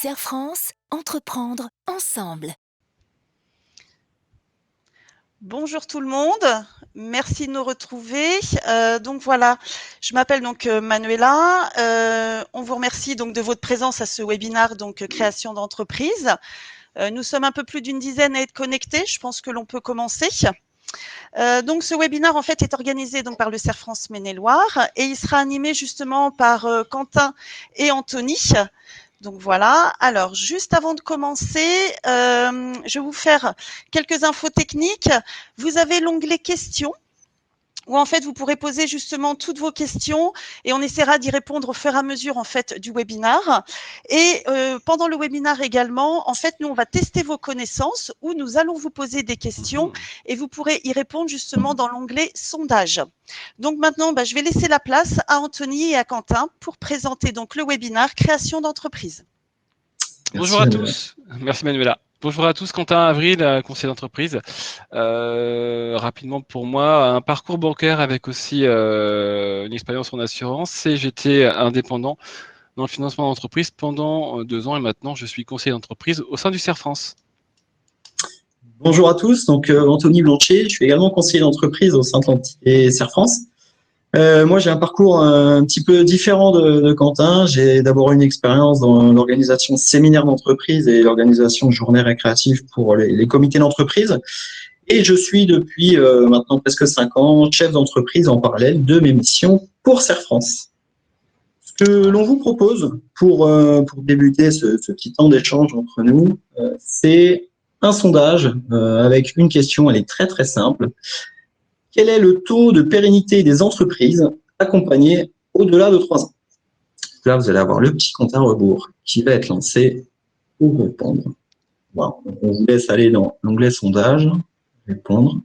Serre France, entreprendre ensemble. Bonjour tout le monde, merci de nous retrouver. Donc voilà, je m'appelle donc Manuela. On vous remercie donc de votre présence à ce webinaire donc création d'entreprise. Nous sommes un peu plus d'une dizaine à être connectés. Je pense que l'on peut commencer. Donc ce webinaire en fait est organisé donc par le Serre France Maine-et-Loire et il sera animé justement par Quentin et Anthony. Donc voilà, alors juste avant de commencer, je vais vous faire quelques infos techniques. Vous avez l'onglet questions où en fait vous pourrez poser justement toutes vos questions et on essaiera d'y répondre au fur et à mesure en fait du webinaire. Et pendant le webinaire également, en fait nous on va tester vos connaissances où nous allons vous poser des questions et vous pourrez y répondre justement dans l'onglet sondage. Donc maintenant, je vais laisser la place à Anthony et à Quentin pour présenter donc le webinaire création d'entreprise. Bonjour à tous, merci Manuela. Bonjour à tous, Quentin Avril, conseiller d'entreprise. Rapidement pour moi, un parcours bancaire avec aussi une expérience en assurance et j'étais indépendant dans le financement d'entreprise pendant 2 ans et maintenant je suis conseiller d'entreprise au sein du Serre France. Bonjour à tous, donc Anthony Blanchet, je suis également conseiller d'entreprise au sein de l'entité Serre France. Moi, j'ai un parcours un petit peu différent de Quentin. J'ai d'abord une expérience dans l'organisation de séminaires d'entreprise et l'organisation de journées récréatives pour les comités d'entreprise. Et je suis depuis maintenant presque 5 ans chef d'entreprise en parallèle de mes missions pour Serre France. Ce que l'on vous propose pour débuter ce petit temps d'échange entre nous, c'est un sondage avec une question, elle est très très simple. Quel est le taux de pérennité des entreprises accompagnées au-delà de 3 ans? Là, vous allez avoir le petit compte à rebours qui va être lancé pour répondre. Voilà. On vous laisse aller dans l'onglet sondage, répondre.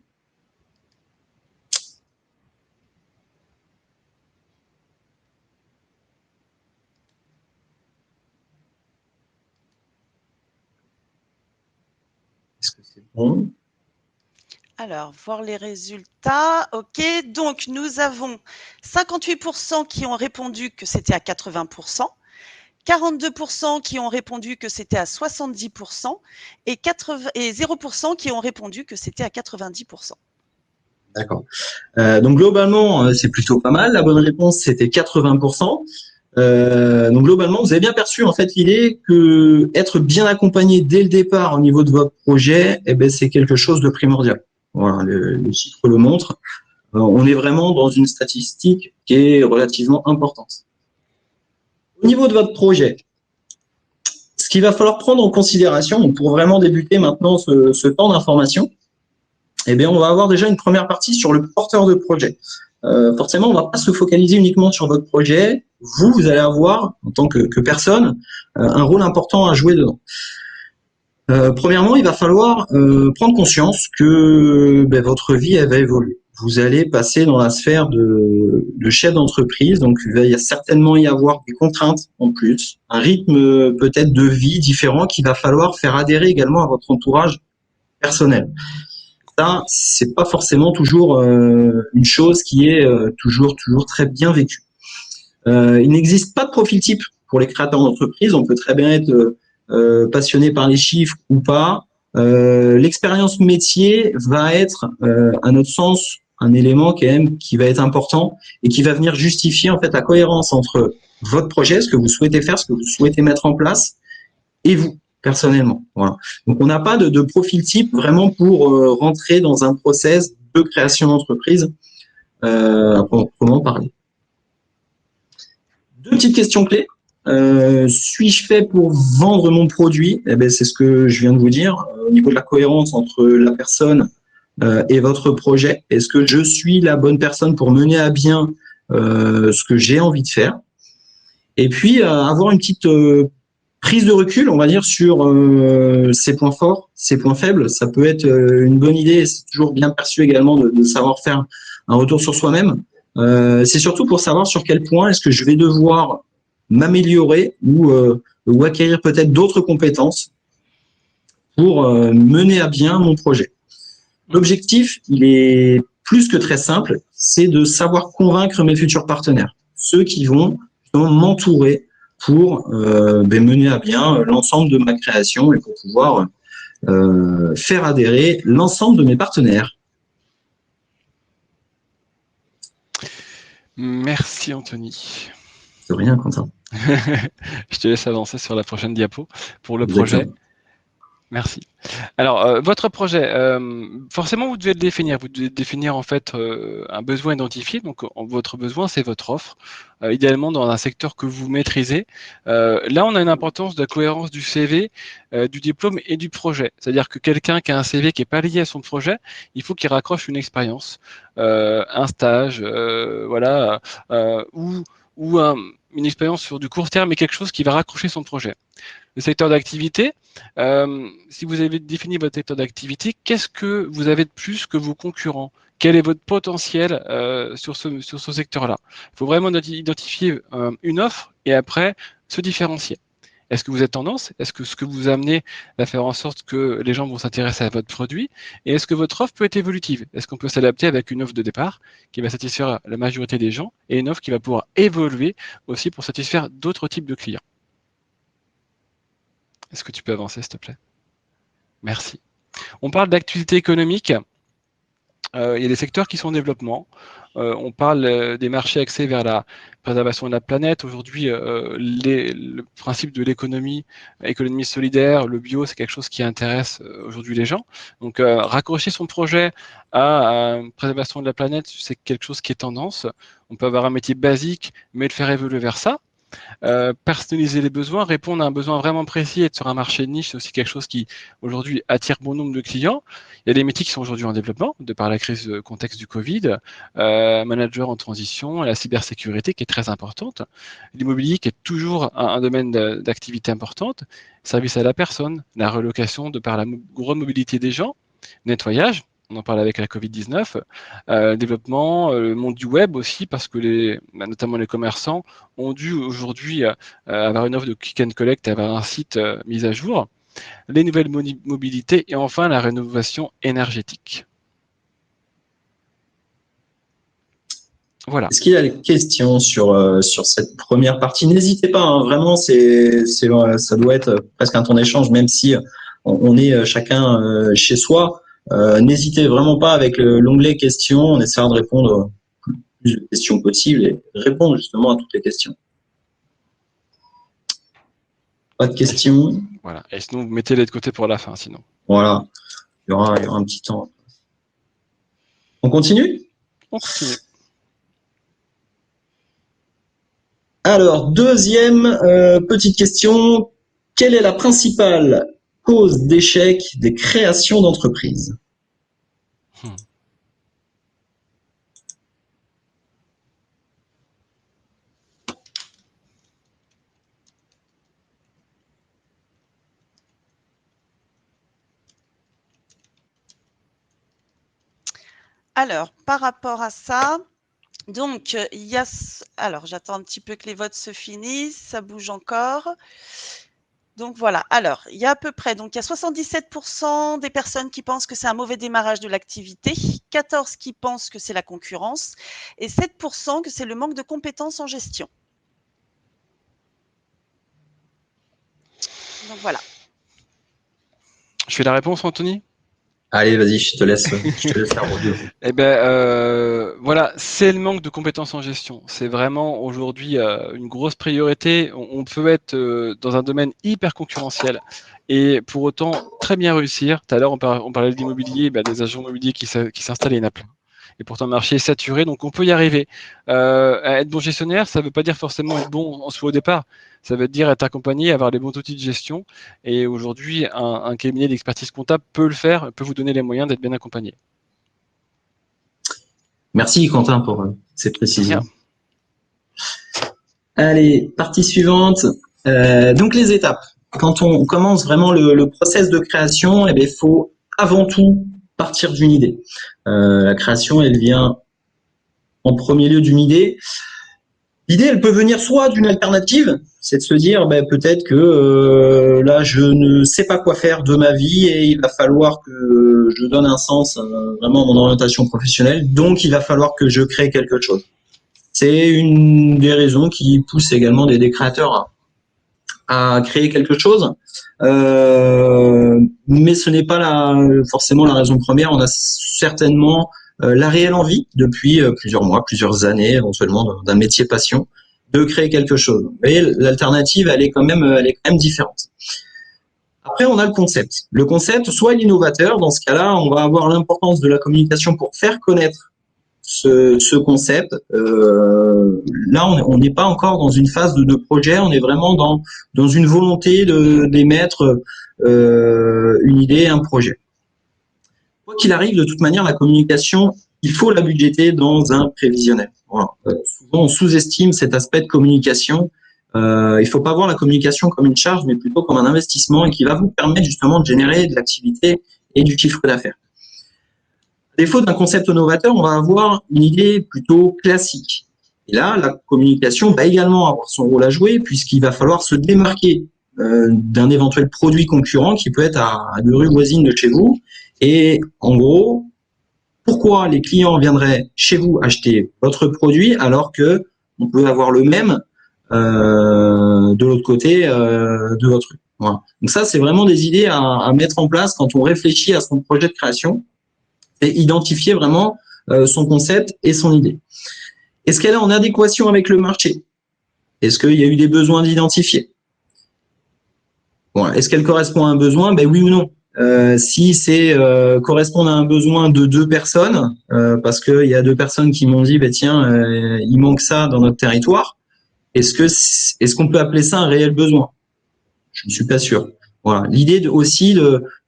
Est-ce que c'est bon? Alors, voir les résultats. OK, donc nous avons 58% qui ont répondu que c'était à 80%, 42% qui ont répondu que c'était à 70% et 0% qui ont répondu que c'était à 90%. D'accord. Donc globalement, c'est plutôt pas mal. La bonne réponse, c'était 80%. Donc globalement, vous avez bien perçu en fait l'idée que être bien accompagné dès le départ au niveau de votre projet, c'est quelque chose de primordial. Voilà, les chiffres le montrent. On est vraiment dans une statistique qui est relativement importante. Au niveau de votre projet, ce qu'il va falloir prendre en considération pour vraiment débuter maintenant ce temps d'information, on va avoir déjà une première partie sur le porteur de projet. Forcément, on ne va pas se focaliser uniquement sur votre projet. Vous allez avoir, en tant que personne, un rôle important à jouer dedans. Premièrement, il va falloir prendre conscience que votre vie, elle va évoluer. Vous allez passer dans la sphère de chef d'entreprise, donc il va y certainement y avoir des contraintes en plus, un rythme peut-être de vie différent qu'il va falloir faire adhérer également à votre entourage personnel. Ça, c'est pas forcément toujours une chose qui est toujours très bien vécue. Il n'existe pas de profil type pour les créateurs d'entreprise. On peut très bien être passionné par les chiffres ou pas. L'expérience métier va être, à notre sens, un élément quand même qui va être important et qui va venir justifier en fait la cohérence entre votre projet, ce que vous souhaitez faire, ce que vous souhaitez mettre en place, et vous personnellement. Voilà. Donc on n'a pas de profil type vraiment pour rentrer dans un process de création d'entreprise à proprement parler. 2 petites questions clés. Suis-je fait pour vendre mon produit? C'est ce que je viens de vous dire. Au niveau de la cohérence entre la personne et votre projet, est-ce que je suis la bonne personne pour mener à bien ce que j'ai envie de faire? Et puis, avoir une petite prise de recul, on va dire, sur ses points forts, ses points faibles. Ça peut être une bonne idée. C'est toujours bien perçu également de savoir faire un retour sur soi-même. C'est surtout pour savoir sur quel point est-ce que je vais devoir m'améliorer ou acquérir peut-être d'autres compétences pour mener à bien mon projet. L'objectif, il est plus que très simple, c'est de savoir convaincre mes futurs partenaires, ceux qui vont m'entourer pour mener à bien l'ensemble de ma création et pour pouvoir faire adhérer l'ensemble de mes partenaires. Merci Anthony. De rien, Quentin. Je te laisse avancer sur la prochaine diapo pour le Exactement. projet. Merci. Alors, votre projet, forcément, vous devez le définir. Vous devez définir en fait un besoin identifié. Donc, votre besoin, c'est votre offre, idéalement dans un secteur que vous maîtrisez. Là, on a une importance de la cohérence du CV, du diplôme et du projet. C'est-à-dire que quelqu'un qui a un CV qui n'est pas lié à son projet, il faut qu'il raccroche une expérience, un stage, voilà, ou une expérience sur du court terme, mais quelque chose qui va raccrocher son projet. Le secteur d'activité, si vous avez défini votre secteur d'activité, qu'est-ce que vous avez de plus que vos concurrents? Quel est votre potentiel sur ce secteur-là? Il faut vraiment identifier une offre et après se différencier. Est-ce que vous êtes tendance? Est-ce que ce que vous amenez va faire en sorte que les gens vont s'intéresser à votre produit? Et est-ce que votre offre peut être évolutive? Est-ce qu'on peut s'adapter avec une offre de départ qui va satisfaire la majorité des gens et une offre qui va pouvoir évoluer aussi pour satisfaire d'autres types de clients? Est-ce que tu peux avancer, s'il te plaît? Merci. On parle d'activité économique. Il y a des secteurs qui sont en développement. On parle des marchés axés vers la préservation de la planète. Aujourd'hui, le principe de l'économie solidaire, le bio, c'est quelque chose qui intéresse aujourd'hui les gens. Donc, raccrocher son projet à préservation de la planète, c'est quelque chose qui est tendance. On peut avoir un métier basique, mais le faire évoluer vers ça. Personnaliser les besoins, répondre à un besoin vraiment précis, être sur un marché de niche, c'est aussi quelque chose qui aujourd'hui attire bon nombre de clients. Il y a des métiers qui sont aujourd'hui en développement, de par la crise contexte du Covid, manager en transition, la cybersécurité qui est très importante, l'immobilier qui est toujours un domaine d'activité importante, service à la personne, la relocation de par la grande mobilité des gens, nettoyage. On en parle avec la Covid-19, développement, le monde du web aussi, parce que notamment les commerçants ont dû aujourd'hui avoir une offre de click and collect, avoir un site mis à jour, les nouvelles mobilités et enfin la rénovation énergétique. Voilà. Est-ce qu'il y a des questions sur cette première partie? N'hésitez pas, hein, vraiment, ça doit être presque un temps d'échange, même si on est chacun chez soi. N'hésitez vraiment pas avec l'onglet questions, on essaiera de répondre le plus de questions possible et répondre justement à toutes les questions. Pas de questions? Voilà. Et sinon, vous mettez-les de côté pour la fin, sinon. Voilà, il y aura un petit temps. On continue? On continue. Alors, deuxième petite question. Quelle est la principale cause d'échec des créations d'entreprises? Alors, par rapport à ça, donc, il y a… Alors, j'attends un petit peu que les votes se finissent, ça bouge encore. Donc, voilà. Alors, il y a à peu près… Donc, il y a 77% des personnes qui pensent que c'est un mauvais démarrage de l'activité, 14% qui pensent que c'est la concurrence et 7% que c'est le manque de compétences en gestion. Donc, voilà. Je fais la réponse, Anthony? Allez, vas-y, je te laisse faire audio. Eh ben, voilà, c'est le manque de compétences en gestion. C'est vraiment aujourd'hui une grosse priorité. On peut être dans un domaine hyper concurrentiel et pour autant très bien réussir. Tout à l'heure, on parlait de l'immobilier, des agents immobiliers qui s'installent, il y en a plein. Et pourtant, le marché est saturé, donc on peut y arriver. À être bon gestionnaire, ça ne veut pas dire forcément être bon en soi au départ. Ça veut dire être accompagné, avoir les bons outils de gestion. Et aujourd'hui, un cabinet d'expertise comptable peut le faire, peut vous donner les moyens d'être bien accompagné. Merci Quentin pour ces précisions. Allez, partie suivante. Donc les étapes. Quand on commence vraiment le process de création, il faut avant tout partir d'une idée. La création, elle vient en premier lieu d'une idée. L'idée, elle peut venir soit d'une alternative, c'est de se dire peut-être que là, je ne sais pas quoi faire de ma vie et il va falloir que je donne un sens vraiment à mon orientation professionnelle, donc il va falloir que je crée quelque chose. C'est une des raisons qui pousse également des créateurs à créer quelque chose, mais ce n'est pas forcément la raison première. On a certainement la réelle envie depuis plusieurs mois, plusieurs années, éventuellement d'un métier passion, de créer quelque chose. Mais l'alternative, elle est quand même différente. Après, on a le concept. Le concept, soit l'innovateur, dans ce cas-là, on va avoir l'importance de la communication pour faire connaître ce concept. Là, on n'est pas encore dans une phase de projet, on est vraiment dans une volonté d'émettre une idée, un projet. Quoi qu'il arrive, de toute manière, la communication, il faut la budgéter dans un prévisionnel. Voilà. Souvent, on sous-estime cet aspect de communication. Il ne faut pas voir la communication comme une charge, mais plutôt comme un investissement et qui va vous permettre justement de générer de l'activité et du chiffre d'affaires. À défaut d'un concept novateur, on va avoir une idée plutôt classique. Et là, la communication va également avoir son rôle à jouer puisqu'il va falloir se démarquer d'un éventuel produit concurrent qui peut être à 2 rues voisines de chez vous. Et en gros, pourquoi les clients viendraient chez vous acheter votre produit alors que on peut avoir le même de l'autre côté de votre rue. Voilà. Donc ça, c'est vraiment des idées à mettre en place quand on réfléchit à son projet de création et identifier vraiment son concept et son idée. Est-ce qu'elle est en adéquation avec le marché? Est-ce qu'il y a eu des besoins d'identifier? Voilà. Est-ce qu'elle correspond à un besoin? Ben oui ou non. Si c'est correspondre à un besoin de 2 personnes, parce qu'il y a 2 personnes qui m'ont dit, ben tiens, il manque ça dans notre territoire, est-ce qu'on peut appeler ça un réel besoin? Je ne suis pas sûr. Voilà. L'idée aussi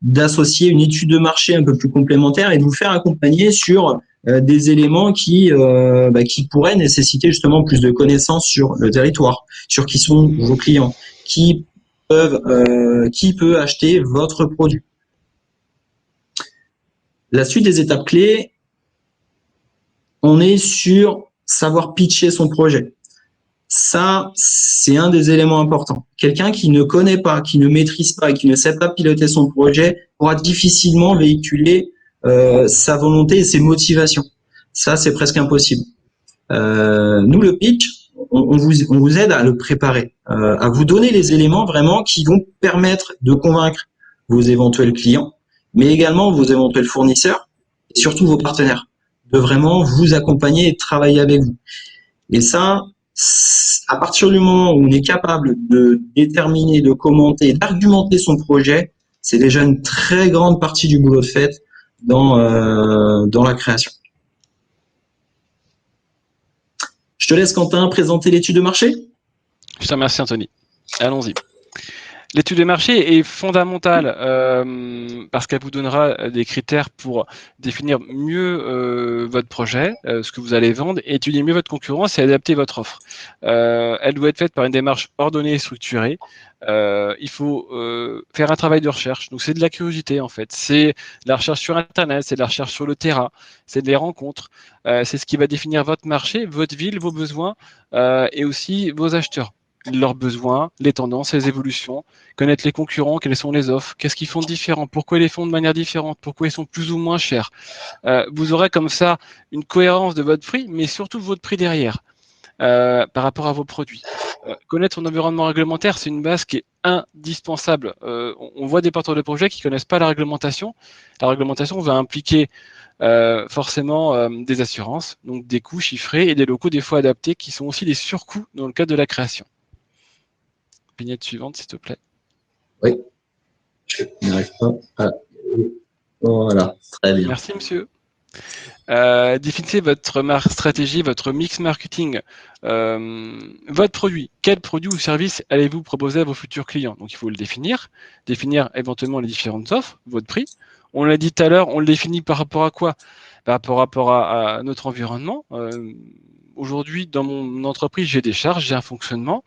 d'associer une étude de marché un peu plus complémentaire et de vous faire accompagner sur des éléments qui pourraient nécessiter justement plus de connaissances sur le territoire, sur qui sont vos clients, qui peut acheter votre produit. La suite des étapes clés, on est sur savoir pitcher son projet. Ça, c'est un des éléments importants. Quelqu'un qui ne connaît pas, qui ne maîtrise pas et qui ne sait pas piloter son projet pourra difficilement véhiculer sa volonté et ses motivations. Ça, c'est presque impossible. Nous, le pitch, on vous aide à le préparer, à vous donner les éléments vraiment qui vont permettre de convaincre vos éventuels clients, mais également vos éventuels fournisseurs et surtout vos partenaires, de vraiment vous accompagner et travailler avec vous. Et ça, à partir du moment où on est capable de déterminer, de commenter, d'argumenter son projet, c'est déjà une très grande partie du boulot de fait dans la création. Je te laisse, Quentin, présenter l'étude de marché. Je te remercie, Anthony. Allons-y. L'étude de marché est fondamentale parce qu'elle vous donnera des critères pour définir mieux votre projet, ce que vous allez vendre, et étudier mieux votre concurrence et adapter votre offre. Elle doit être faite par une démarche ordonnée et structurée. Il faut faire un travail de recherche. Donc c'est de la curiosité en fait. C'est de la recherche sur Internet, c'est de la recherche sur le terrain, c'est des rencontres. C'est ce qui va définir votre marché, votre ville, vos besoins et aussi vos acheteurs. Leurs besoins, les tendances, les évolutions, connaître les concurrents, quelles sont les offres, qu'est-ce qu'ils font de différent, pourquoi ils les font de manière différente, pourquoi ils sont plus ou moins chers. Vous aurez comme ça une cohérence de votre prix, mais surtout votre prix derrière par rapport à vos produits. Connaître son environnement réglementaire, c'est une base qui est indispensable. On voit des porteurs de projets qui connaissent pas la réglementation. La réglementation va impliquer forcément des assurances, donc des coûts chiffrés et des locaux des fois adaptés qui sont aussi des surcoûts dans le cadre de la création. Vignette suivante, s'il te plaît. Oui, je n'arrive pas à... Voilà, très bien. Merci, monsieur. Définissez votre stratégie, votre mix marketing, votre produit. Quel produit ou service allez-vous proposer à vos futurs clients? Donc, il faut le définir éventuellement les différentes offres, votre prix. On l'a dit tout à l'heure, on le définit par rapport à quoi? Par rapport à notre environnement. Aujourd'hui, dans mon entreprise, j'ai des charges, j'ai un fonctionnement,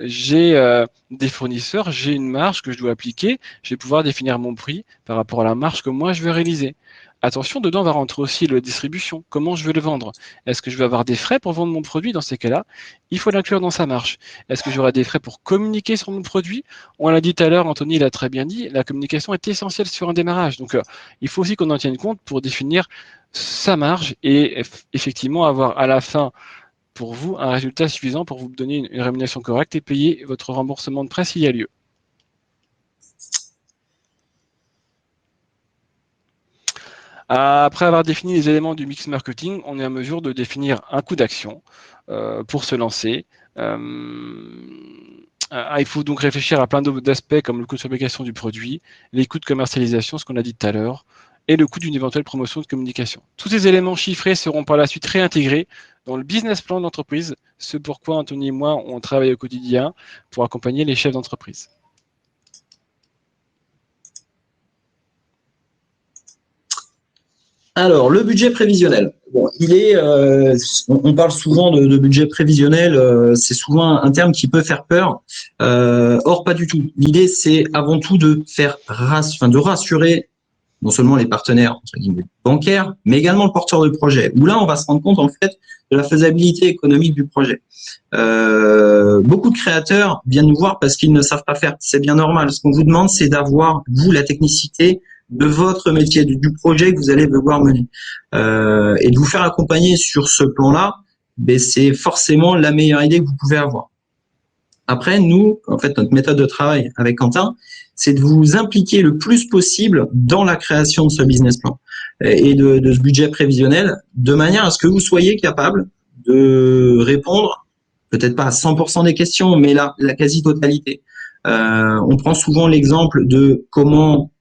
j'ai des fournisseurs, j'ai une marge que je dois appliquer, je vais pouvoir définir mon prix par rapport à la marge que moi je veux réaliser. Attention, dedans va rentrer aussi la distribution. Comment je vais le vendre? Est-ce que je vais avoir des frais pour vendre mon produit? Dans ces cas-là, il faut l'inclure dans sa marge. Est-ce que j'aurai des frais pour communiquer sur mon produit? On l'a dit tout à l'heure, Anthony l'a très bien dit, la communication est essentielle sur un démarrage. Donc, il faut aussi qu'on en tienne compte pour définir sa marge et effectivement avoir à la fin pour vous un résultat suffisant pour vous donner une rémunération correcte et payer votre remboursement de prêt s'il y a lieu. Après avoir défini les éléments du mix marketing, on est en mesure de définir un coût d'action pour se lancer. Il faut donc réfléchir à plein d'aspects comme le coût de fabrication du produit, les coûts de commercialisation, ce qu'on a dit tout à l'heure, et le coût d'une éventuelle promotion de communication. Tous ces éléments chiffrés seront par la suite réintégrés dans le business plan d'entreprise, ce pourquoi Anthony et moi, on travaille au quotidien pour accompagner les chefs d'entreprise. Alors, le budget prévisionnel. Bon, on parle souvent de budget prévisionnel, c'est souvent un terme qui peut faire peur. Or, pas du tout. L'idée, c'est avant tout de rassurer non seulement les partenaires bancaires, mais également le porteur de projet. Où là, on va se rendre compte en fait de la faisabilité économique du projet. Beaucoup de créateurs viennent nous voir parce qu'ils ne savent pas faire. C'est bien normal. Ce qu'on vous demande, c'est d'avoir, vous, la technicité de votre métier, du projet que vous allez devoir mener. Et de vous faire accompagner sur ce plan-là, c'est forcément la meilleure idée que vous pouvez avoir. Après, nous, en fait, notre méthode de travail avec Quentin, c'est de vous impliquer le plus possible dans la création de ce business plan et de ce budget prévisionnel, de manière à ce que vous soyez capable de répondre, peut-être pas à 100% des questions, mais la quasi-totalité. On prend souvent l'exemple de comment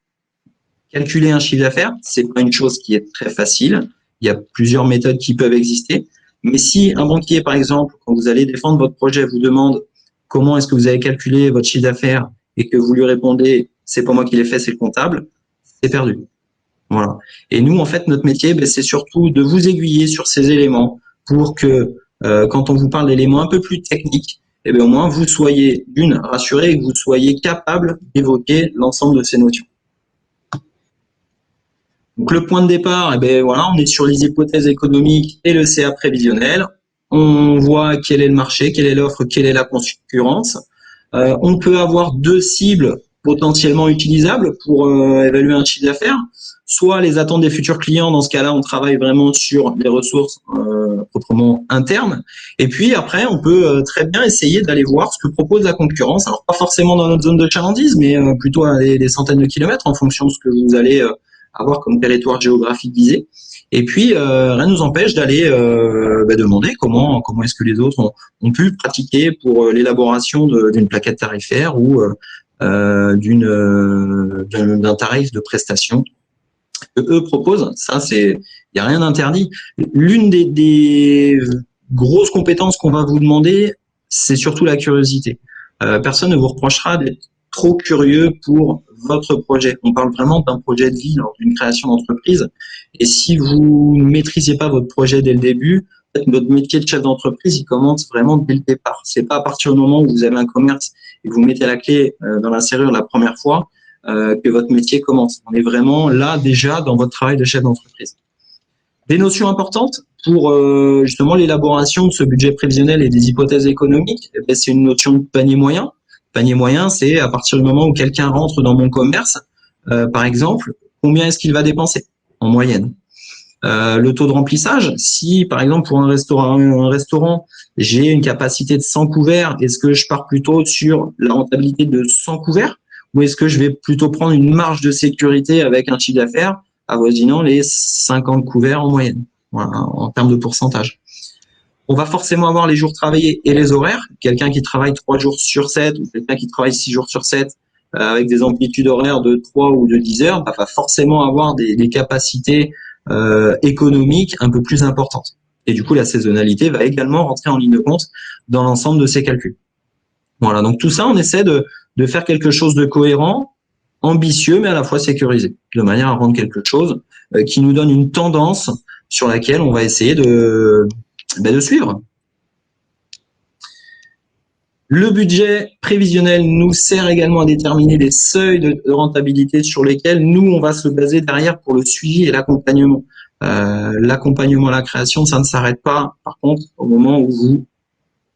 calculer un chiffre d'affaires. C'est pas une chose qui est très facile. Il y a plusieurs méthodes qui peuvent exister. Mais si un banquier, par exemple, quand vous allez défendre votre projet, vous demande comment est-ce que vous avez calculé votre chiffre d'affaires et que vous lui répondez c'est pas moi qui l'ai fait, c'est le comptable, c'est perdu. Voilà. Et nous, en fait, notre métier, c'est surtout de vous aiguiller sur ces éléments pour que quand on vous parle d'éléments un peu plus techniques, au moins vous soyez rassuré et que vous soyez capable d'évoquer l'ensemble de ces notions. Donc le point de départ, on est sur les hypothèses économiques et le CA prévisionnel. On voit quel est le marché, quelle est l'offre, quelle est la concurrence. On peut avoir deux cibles potentiellement utilisables pour évaluer un chiffre d'affaires. Soit les attentes des futurs clients, dans ce cas-là, on travaille vraiment sur les ressources proprement internes. Et puis après, on peut très bien essayer d'aller voir ce que propose la concurrence. Alors pas forcément dans notre zone de chalandise, mais plutôt à des centaines de kilomètres en fonction de ce que vous allez avoir comme territoire géographique visé. Et puis, rien ne nous empêche d'aller demander comment est-ce que les autres ont pu pratiquer pour l'élaboration d'une plaquette tarifaire ou d'un tarif de prestation que eux proposent. Ça, il n'y a rien d'interdit. L'une des grosses compétences qu'on va vous demander, c'est surtout la curiosité. Personne ne vous reprochera d'être trop curieux pour votre projet. On parle vraiment d'un projet de vie lors d'une création d'entreprise. Et si vous ne maîtrisez pas votre projet dès le début, votre métier de chef d'entreprise, il commence vraiment dès le départ. C'est pas à partir du moment où vous avez un commerce et que vous mettez la clé dans la serrure la première fois que votre métier commence. On est vraiment là déjà dans votre travail de chef d'entreprise. Des notions importantes pour justement l'élaboration de ce budget prévisionnel et des hypothèses économiques, c'est une notion de panier moyen. Panier moyen, c'est à partir du moment où quelqu'un rentre dans mon commerce, par exemple, combien est-ce qu'il va dépenser en moyenne. Le taux de remplissage, si par exemple pour un restaurant, j'ai une capacité de 100 couverts, est-ce que je pars plutôt sur la rentabilité de 100 couverts ou est-ce que je vais plutôt prendre une marge de sécurité avec un chiffre d'affaires avoisinant les 50 couverts en moyenne, voilà, en termes de pourcentage. On va forcément avoir les jours travaillés et les horaires. Quelqu'un qui travaille 3 jours sur 7 ou quelqu'un qui travaille 6 jours sur 7 avec des amplitudes horaires de 3 ou de 10 heures, va forcément avoir des capacités économiques un peu plus importantes. Et du coup, la saisonnalité va également rentrer en ligne de compte dans l'ensemble de ces calculs. Voilà, donc tout ça, on essaie de faire quelque chose de cohérent, ambitieux, mais à la fois sécurisé, de manière à rendre quelque chose qui nous donne une tendance sur laquelle on va essayer de suivre. Le budget prévisionnel nous sert également à déterminer les seuils de rentabilité sur lesquels nous, on va se baser derrière pour le suivi et l'accompagnement. L'accompagnement à la création, ça ne s'arrête pas, par contre, au moment où vous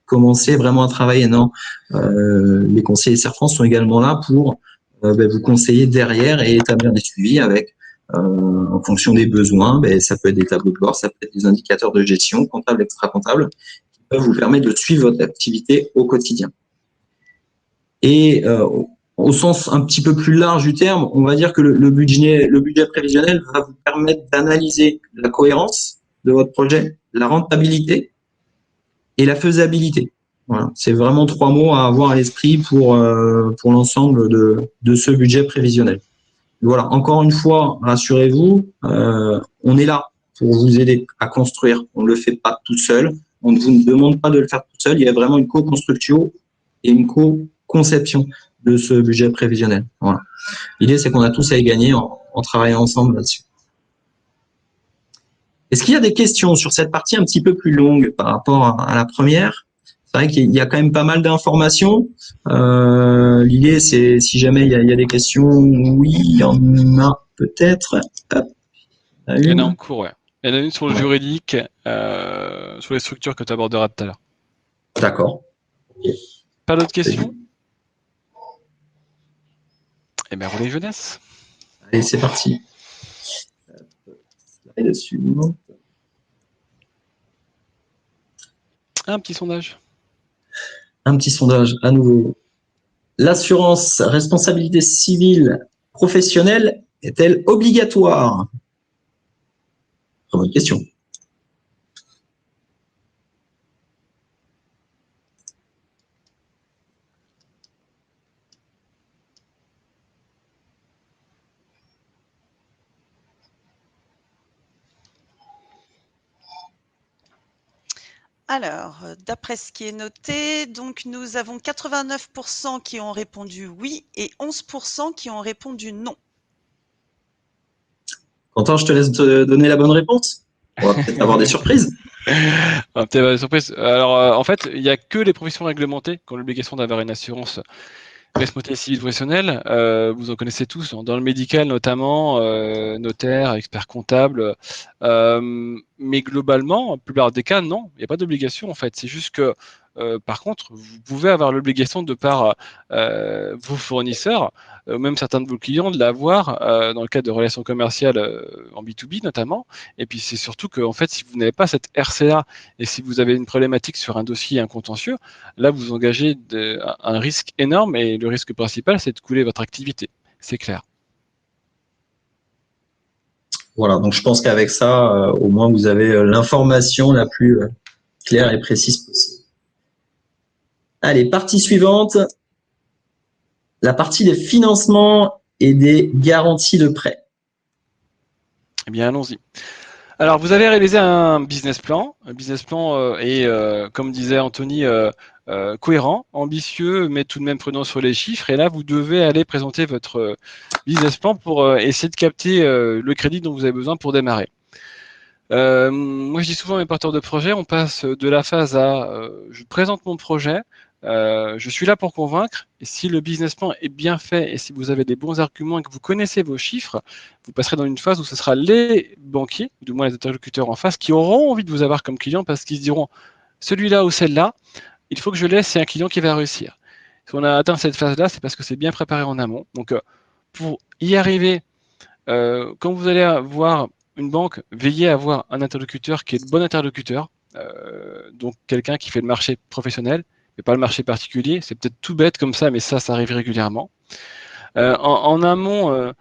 commencez vraiment à travailler. Non, les conseillers Serfrance sont également là pour vous conseiller derrière et établir des suivis avec en fonction des besoins. Ça peut être des tableaux de bord, ça peut être des indicateurs de gestion, comptable, extra-comptable, qui vous permettre de suivre votre activité au quotidien. Et au sens un petit peu plus large du terme, on va dire que le budget prévisionnel va vous permettre d'analyser la cohérence de votre projet, la rentabilité et la faisabilité. Voilà. C'est vraiment 3 mots à avoir à l'esprit pour l'ensemble de ce budget prévisionnel. Voilà, encore une fois, rassurez-vous, on est là pour vous aider à construire. On ne le fait pas tout seul. On ne vous demande pas de le faire tout seul. Il y a vraiment une co-construction et une co-conception de ce budget prévisionnel. Voilà. L'idée, c'est qu'on a tous à y gagner en travaillant ensemble là-dessus. Est-ce qu'il y a des questions sur cette partie un petit peu plus longue par rapport à la première? C'est vrai qu'il y a quand même pas mal d'informations. L'idée, c'est si jamais il y a des questions, oui, il y en a peut-être. Il y en a en cours, ouais. Il y en a une sur le juridique, sur les structures que tu aborderas tout à l'heure. D'accord. Pas d'autres questions? Eh bien, relais jeunesse. Allez, c'est parti. Slide suivante. Un petit sondage. Un petit sondage à nouveau. L'assurance responsabilité civile professionnelle est-elle obligatoire? Très bonne question. Alors, d'après ce qui est noté, donc nous avons 89% qui ont répondu oui et 11% qui ont répondu non. Quentin, je te laisse te donner la bonne réponse. On va peut-être avoir des surprises. On va peut-être avoir des surprises. Alors, en fait, il n'y a que les professions réglementées qui ont l'obligation d'avoir une assurance responsabilité civile professionnelle. Vous en connaissez tous, dans le médical notamment, notaire, expert comptable. Mais globalement, la plupart des cas, non, il n'y a pas d'obligation en fait. C'est juste que, par contre, vous pouvez avoir l'obligation de par vos fournisseurs, même certains de vos clients, de l'avoir dans le cadre de relations commerciales en B2B notamment. Et puis c'est surtout que, en fait, si vous n'avez pas cette RCA et si vous avez une problématique sur un dossier, un contentieux, là vous engagez un risque énorme et le risque principal, c'est de couler votre activité. C'est clair. Voilà, donc je pense qu'avec ça, au moins vous avez l'information la plus claire et précise possible. Allez, partie suivante. La partie des financements et des garanties de prêt. Eh bien, allons-y. Alors, vous avez réalisé un business plan. Un business plan est, comme disait Anthony, cohérent, ambitieux, mais tout de même prudent sur les chiffres. Et là, vous devez aller présenter votre business plan pour essayer de capter le crédit dont vous avez besoin pour démarrer. Moi, je dis souvent à mes porteurs de projet, on passe de la phase à je présente mon projet, je suis là pour convaincre, et si le business plan est bien fait et si vous avez des bons arguments et que vous connaissez vos chiffres, vous passerez dans une phase où ce sera les banquiers, ou du moins les interlocuteurs en face, qui auront envie de vous avoir comme client parce qu'ils se diront celui-là ou celle-là, il faut que je laisse, c'est un client qui va réussir. Si on a atteint cette phase-là, c'est parce que c'est bien préparé en amont. Donc, pour y arriver, quand vous allez voir une banque, veillez à avoir un interlocuteur qui est le bon interlocuteur, donc quelqu'un qui fait le marché professionnel, mais pas le marché particulier. C'est peut-être tout bête comme ça, mais ça arrive régulièrement. En amont,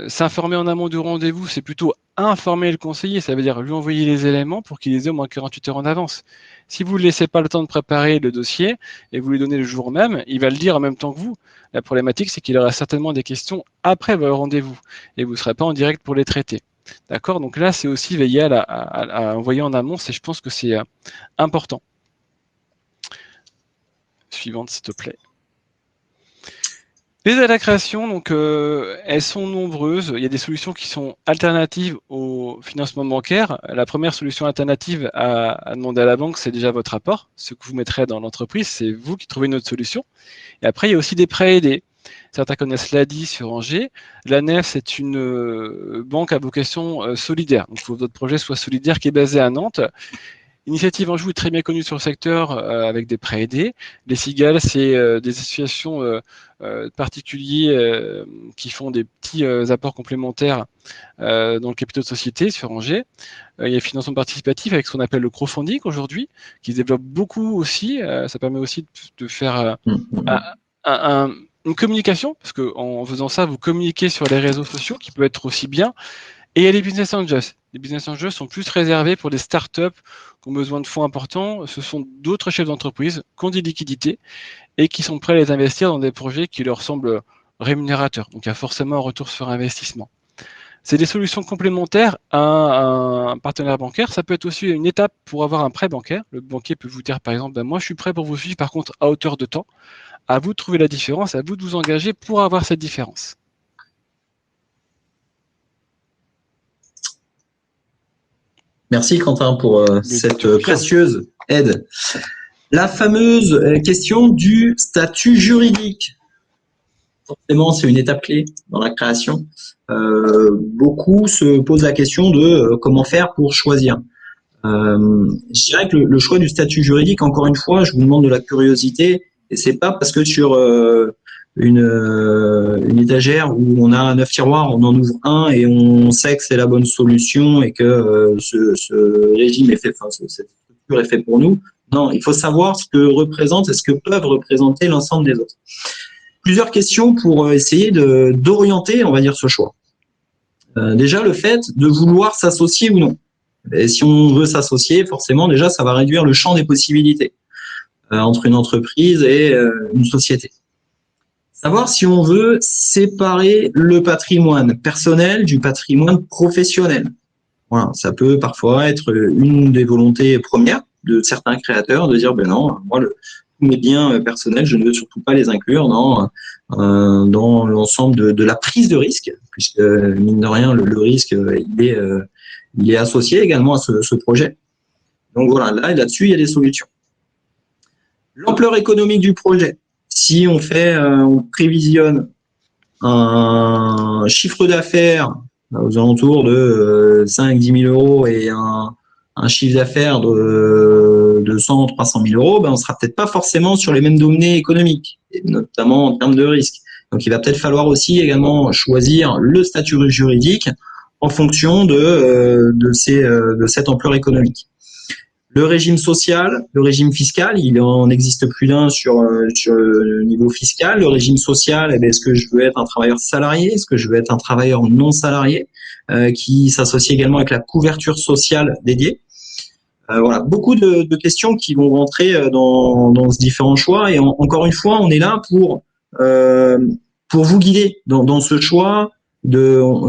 s'informer en amont du rendez-vous, c'est plutôt informer le conseiller, ça veut dire lui envoyer les éléments pour qu'il les ait au moins 48 heures en avance. Si vous ne laissez pas le temps de préparer le dossier et vous lui donnez le jour même, il va le dire en même temps que vous. La problématique, c'est qu'il aura certainement des questions après votre rendez-vous et vous ne serez pas en direct pour les traiter. D'accord? Donc là, c'est aussi veiller à envoyer en amont, je pense que c'est important. Suivante, s'il te plaît. Les aides à la création, donc, elles sont nombreuses. Il y a des solutions qui sont alternatives au financement bancaire. La première solution alternative à demander à la banque, c'est déjà votre apport. Ce que vous mettrez dans l'entreprise, c'est vous qui trouvez une autre solution. Et après, il y a aussi des prêts aidés. Certains connaissent l'ADI sur Angers. La NEF, c'est une banque à vocation solidaire. Donc, il faut que votre projet soit solidaire, qui est basé à Nantes. Initiative Anjou est très bien connue sur le secteur avec des prêts aidés. Les Cigales, c'est des associations particuliers qui font des petits apports complémentaires dans le capital de société sur Angers. Il y a le financement participatif avec ce qu'on appelle le crowdfunding aujourd'hui, qui se développe beaucoup aussi. Ça permet aussi de faire une communication, parce qu'en faisant ça, vous communiquez sur les réseaux sociaux, qui peut être aussi bien. Et il y a les business angels. Les business angels sont plus réservés pour des startups qui ont besoin de fonds importants. Ce sont d'autres chefs d'entreprise qui ont des liquidités et qui sont prêts à les investir dans des projets qui leur semblent rémunérateurs. Donc il y a forcément un retour sur investissement. C'est des solutions complémentaires à un partenaire bancaire. Ça peut être aussi une étape pour avoir un prêt bancaire. Le banquier peut vous dire, par exemple, moi, je suis prêt pour vous suivre, par contre, à hauteur de temps. À vous de trouver la différence, à vous de vous engager pour avoir cette différence. Merci, Quentin, pour cette précieuse aide. La fameuse question du statut juridique. Forcément, c'est une étape clé dans la création. Beaucoup se posent la question de comment faire pour choisir. Je dirais que le choix du statut juridique, encore une fois, je vous demande de la curiosité, et c'est pas parce que sur une étagère où on a 9 tiroirs, on en ouvre un et on sait que c'est la bonne solution et que ce régime est fait, enfin, cette structure est faite pour nous. Non, il faut savoir ce que représente et ce que peuvent représenter l'ensemble des autres. Plusieurs questions pour essayer d'orienter, on va dire, ce choix. Déjà, le fait de vouloir s'associer ou non. Et si on veut s'associer, forcément, déjà, ça va réduire le champ des possibilités entre une entreprise et une société. Savoir si on veut séparer le patrimoine personnel du patrimoine professionnel. Voilà, ça peut parfois être une des volontés premières de certains créateurs de dire, ben non, moi, tous mes biens personnels, je ne veux surtout pas les inclure dans l'ensemble de la prise de risque, puisque mine de rien, le risque, il est associé également à ce projet. Donc voilà, là-dessus, il y a des solutions. L'ampleur économique du projet. Si on prévisionne un chiffre d'affaires aux alentours de 5-10 000 euros et un chiffre d'affaires de 100-300 000 euros, ben on sera peut-être pas forcément sur les mêmes données économiques, et notamment en termes de risque. Donc il va peut-être falloir aussi également choisir le statut juridique en fonction de cette ampleur économique. Le régime social, le régime fiscal, il en existe plus d'un sur le niveau fiscal. Le régime social, est-ce que je veux être un travailleur salarié? Est-ce que je veux être un travailleur non salarié qui s'associe également avec la couverture sociale dédiée? Voilà, beaucoup de questions qui vont rentrer dans ce différent choix. Et encore une fois, on est là pour vous guider dans ce choix.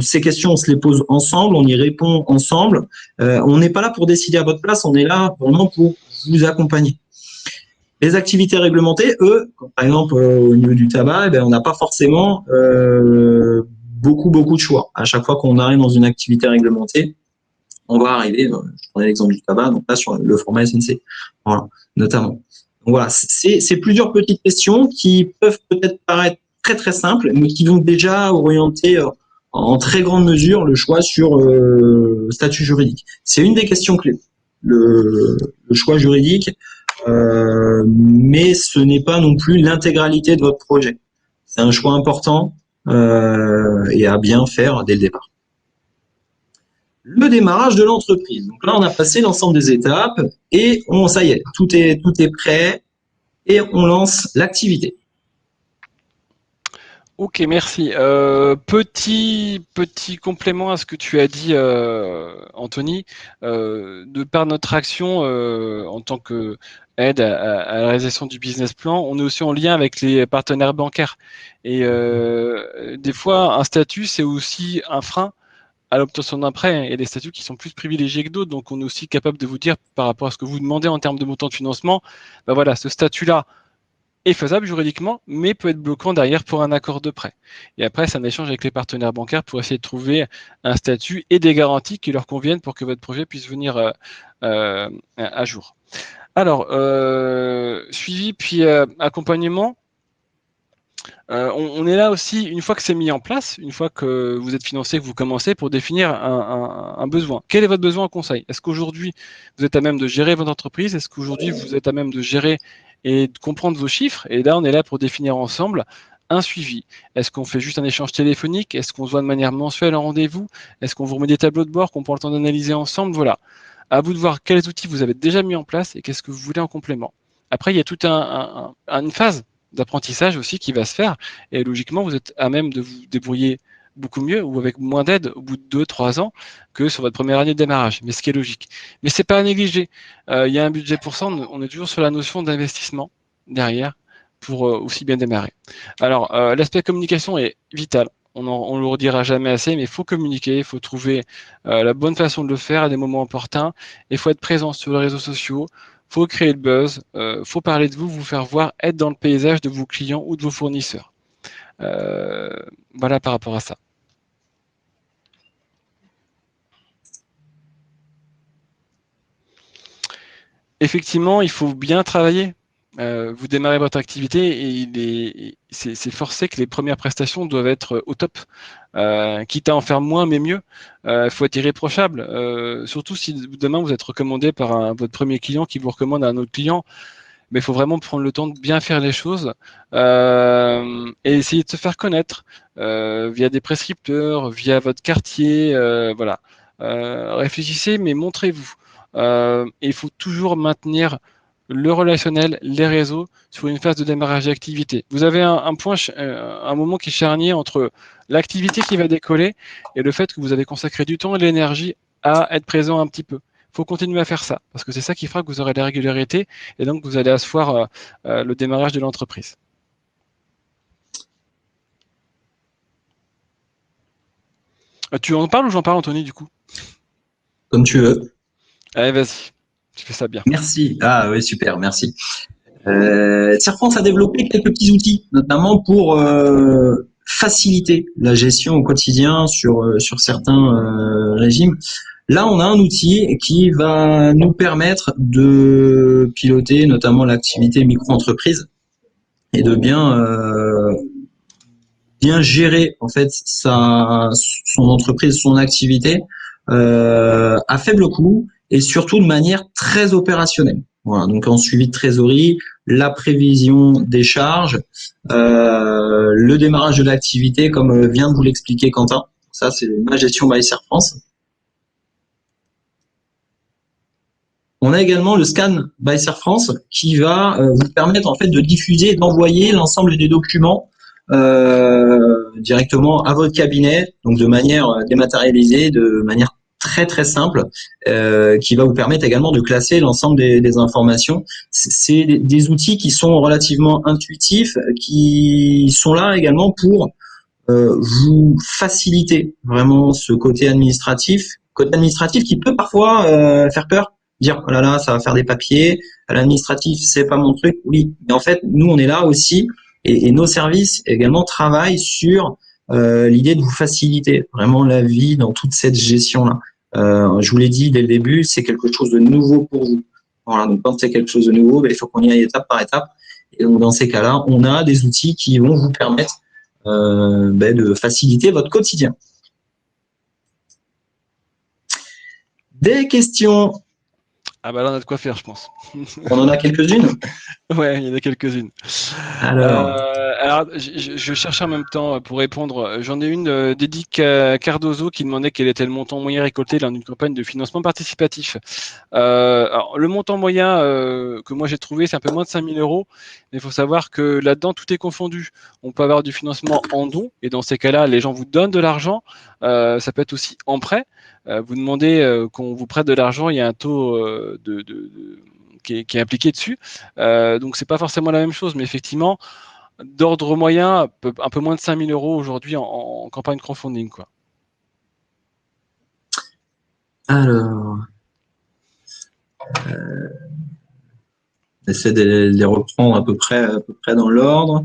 Ces questions, on se les pose ensemble, on y répond ensemble. On n'est pas là pour décider à votre place, on est là vraiment pour vous accompagner. Les activités réglementées, eux, par exemple au niveau du tabac, on n'a pas forcément beaucoup de choix. À chaque fois qu'on arrive dans une activité réglementée, on va arriver, je prenais l'exemple du tabac, donc là sur le format SNC, voilà, notamment. Donc voilà, c'est plusieurs petites questions qui peuvent peut-être paraître très simples, mais qui vont déjà orienter en très grande mesure le choix sur statut juridique. C'est une des questions clés, le choix juridique, mais ce n'est pas non plus l'intégralité de votre projet. C'est un choix important et à bien faire dès le départ. Le démarrage de l'entreprise. Donc là, on a passé l'ensemble des étapes et ça y est, tout est prêt et on lance l'activité. Ok, merci. Petit complément à ce que tu as dit, Anthony. De par notre action en tant que aide à la réalisation du business plan, on est aussi en lien avec les partenaires bancaires. Et des fois, un statut, c'est aussi un frein à l'obtention d'un prêt. Il y a des statuts qui sont plus privilégiés que d'autres, donc on est aussi capable de vous dire par rapport à ce que vous demandez en termes de montant de financement, ben voilà, ce statut-là est faisable juridiquement, mais peut être bloquant derrière pour un accord de prêt. Et après, c'est un échange avec les partenaires bancaires pour essayer de trouver un statut et des garanties qui leur conviennent pour que votre projet puisse venir à jour. Alors, suivi puis accompagnement. On est là aussi, une fois que c'est mis en place, une fois que vous êtes financé, que vous commencez, pour définir un besoin. Quel est votre besoin en conseil? Est-ce qu'aujourd'hui, vous êtes à même de gérer votre entreprise? Est-ce qu'aujourd'hui, vous êtes à même de gérer et de comprendre vos chiffres? Et là, on est là pour définir ensemble un suivi. Est-ce qu'on fait juste un échange téléphonique? Est-ce qu'on se voit de manière mensuelle en rendez-vous? Est-ce qu'on vous remet des tableaux de bord qu'on prend le temps d'analyser ensemble? Voilà. À vous de voir quels outils vous avez déjà mis en place et qu'est-ce que vous voulez en complément. Après, il y a toute une phase d'apprentissage aussi qui va se faire. Et logiquement, vous êtes à même de vous débrouiller beaucoup mieux ou avec moins d'aide au bout de 2-3 ans que sur votre première année de démarrage. Mais ce qui est logique. Mais c'est pas à négliger. Il y a un budget pour ça. On est toujours sur la notion d'investissement derrière pour aussi bien démarrer. Alors, l'aspect communication est vital. On le redira jamais assez, mais il faut communiquer, il faut trouver la bonne façon de le faire à des moments opportuns. Il faut être présent sur les réseaux sociaux, faut créer le buzz, faut parler de vous, vous faire voir, être dans le paysage de vos clients ou de vos fournisseurs. Euh, voilà par rapport à ça. Effectivement, il faut bien travailler. Vous démarrez votre activité et c'est forcé que les premières prestations doivent être au top. Quitte à en faire moins, mais mieux. Il faut être irréprochable. Surtout si demain vous êtes recommandé par votre premier client qui vous recommande à un autre client. Mais il faut vraiment prendre le temps de bien faire les choses et essayer de se faire connaître via des prescripteurs, via votre quartier. Voilà. Réfléchissez, mais montrez-vous. Et il faut toujours maintenir le relationnel, les réseaux sur une phase de démarrage d'activité. Vous avez un moment qui est charnier entre l'activité qui va décoller et le fait que vous avez consacré du temps et de l'énergie à être présent un petit peu. Il faut continuer à faire ça, parce que c'est ça qui fera que vous aurez la régularité et donc vous allez asseoir le démarrage de l'entreprise. Tu en parles ou j'en parle, Anthony, du coup? Comme tu veux. Allez, vas-y, tu fais ça bien. Merci. Ah oui, super, merci. Serpence a développé quelques petits outils, notamment pour faciliter la gestion au quotidien sur certains régimes. Là, on a un outil qui va nous permettre de piloter notamment l'activité micro-entreprise et de bien gérer en fait son entreprise, son activité à faible coût et surtout de manière très opérationnelle. Voilà, donc en suivi de trésorerie, la prévision des charges, le démarrage de l'activité, comme vient de vous l'expliquer Quentin. Ça, c'est ma gestion by France. On a également le scan by France qui va vous permettre en fait de diffuser et d'envoyer l'ensemble des documents directement à votre cabinet, donc de manière dématérialisée, de manière très très simple, qui va vous permettre également de classer l'ensemble des informations. C'est des outils qui sont relativement intuitifs, qui sont là également pour vous faciliter vraiment ce côté administratif qui peut parfois faire peur, dire oh là là, ça va faire des papiers, l'administratif c'est pas mon truc. Oui, mais en fait nous on est là aussi et nos services également travaillent sur l'idée de vous faciliter vraiment la vie dans toute cette gestion là. Je vous l'ai dit dès le début, c'est quelque chose de nouveau pour vous. Voilà, donc quand c'est quelque chose de nouveau, il faut qu'on y aille étape par étape. Et donc dans ces cas-là, on a des outils qui vont vous permettre de faciliter votre quotidien. Des questions? Ah bah là, on a de quoi faire, je pense. On en a quelques-unes? Ouais, il y en a quelques-unes. Alors je cherche en même temps pour répondre. J'en ai une d'Edic Cardozo qui demandait quel était le montant moyen récolté lors d'une campagne de financement participatif. Alors, le montant moyen que moi j'ai trouvé, c'est un peu moins de 5 000 €. Mais il faut savoir que là-dedans, tout est confondu. On peut avoir du financement en don, et dans ces cas-là, les gens vous donnent de l'argent. Ça peut être aussi en prêt. Vous demandez qu'on vous prête de l'argent, il y a un taux qui est appliqué dessus. Donc c'est pas forcément la même chose, mais effectivement, d'ordre moyen, un peu moins de 5 000 € aujourd'hui en campagne crowdfunding, quoi. Alors, j'essaie de les reprendre à peu près dans l'ordre.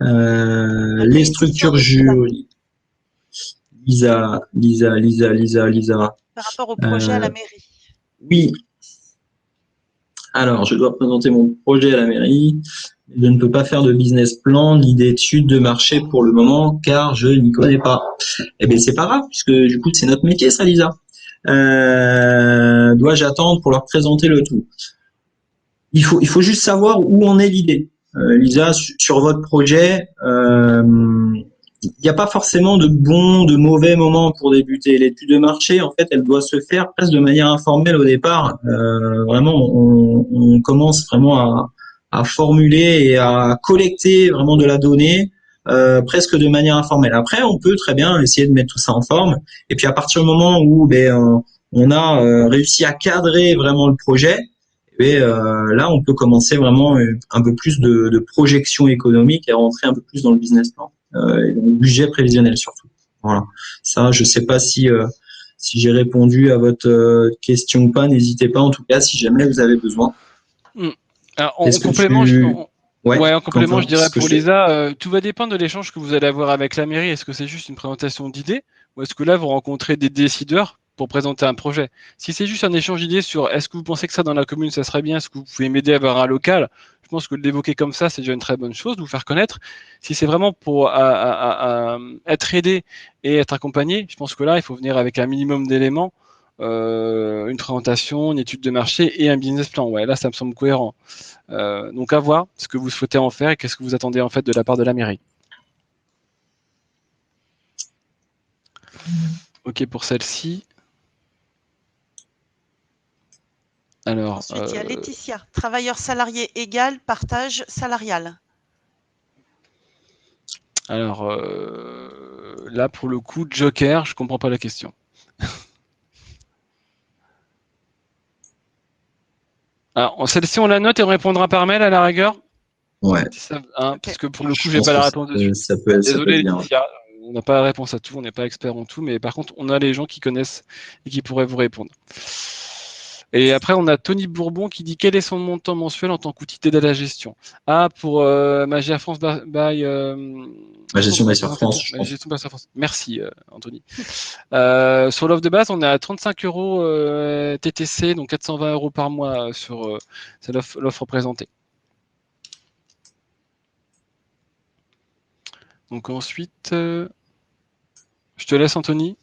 Les structures juridiques. Lisa. Par rapport au projet à la mairie. Oui. Alors, je dois présenter mon projet à la mairie. Je ne peux pas faire de business plan ni d'études de marché pour le moment car je n'y connais pas. Eh bien, c'est pas grave puisque du coup, c'est notre métier, ça, Lisa. Dois-je attendre pour leur présenter le tout? Il faut juste savoir où en est l'idée. Lisa, sur votre projet, il n'y a pas forcément de bons, de mauvais moments pour débuter. L'étude de marché, en fait, elle doit se faire presque de manière informelle au départ. Vraiment, on commence vraiment à formuler et à collecter vraiment de la donnée presque de manière informelle. Après, on peut très bien essayer de mettre tout ça en forme. Et puis, à partir du moment où on a réussi à cadrer vraiment le projet, et là, on peut commencer vraiment un peu plus de projection économique et rentrer un peu plus dans le business plan. Et dans le budget prévisionnel surtout. Voilà. Ça, je sais pas si j'ai répondu à votre question ou pas. N'hésitez pas, en tout cas, si jamais vous avez besoin. Alors, en complément, Ouais, en complément, je dirais pour Lisa, tout va dépendre de l'échange que vous allez avoir avec la mairie. Est-ce que c'est juste une présentation d'idées ou est-ce que là, vous rencontrez des décideurs pour présenter un projet? Si c'est juste un échange d'idées sur est-ce que vous pensez que ça dans la commune, ça serait bien, est-ce que vous pouvez m'aider à avoir un local, je pense que de l'évoquer comme ça, c'est déjà une très bonne chose, de vous faire connaître. Si c'est vraiment pour être aidé et être accompagné, je pense que là, il faut venir avec un minimum d'éléments, une présentation, une étude de marché et un business plan. Ouais, là, ça me semble cohérent. Donc à voir ce que vous souhaitez en faire et qu'est-ce que vous attendez en fait de la part de la mairie. Ok pour celle-ci. Alors, ensuite, il y a Laetitia. Travailleur salarié égal, partage salarial. Alors, là, pour le coup, Joker, je comprends pas la question. Alors, celle-ci, on la note et on répondra par mail à la rigueur. Ouais. Ça, hein, okay. Parce que pour le coup, j'ai pas la réponse dessus. Ça peut Désolé, bien. Laetitia, on n'a pas la réponse à tout, on n'est pas expert en tout, mais par contre, on a les gens qui connaissent et qui pourraient vous répondre. Et après, on a Tony Bourbon qui dit quel est son montant mensuel en tant qu'outil d'aide à la gestion. Ah, pour Magia France by la gestion by sur France. Gestion by sur France. Merci, Anthony. Sur l'offre de base, on est à 35 euros TTC, donc 420 euros par mois sur c'est l'offre présentée. Donc ensuite, je te laisse, Anthony.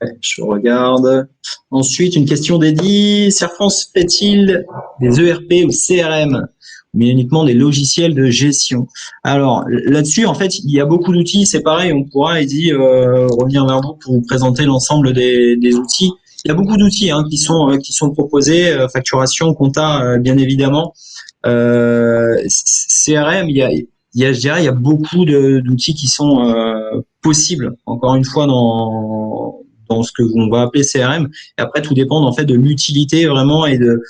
Ouais, je regarde. Ensuite, une question d'Eddie. Serfrance fait-il des ERP ou CRM, mais uniquement des logiciels de gestion? Alors là-dessus, en fait, il y a beaucoup d'outils. C'est pareil, on pourra, Eddie, revenir vers vous pour vous présenter l'ensemble des outils. Il y a beaucoup d'outils qui sont proposés, facturation, compta, bien évidemment. CRM, je dirais, il y a beaucoup d'outils qui sont possibles. Encore une fois, dans ce que on va appeler CRM. Et après, tout dépend en fait de l'utilité vraiment et de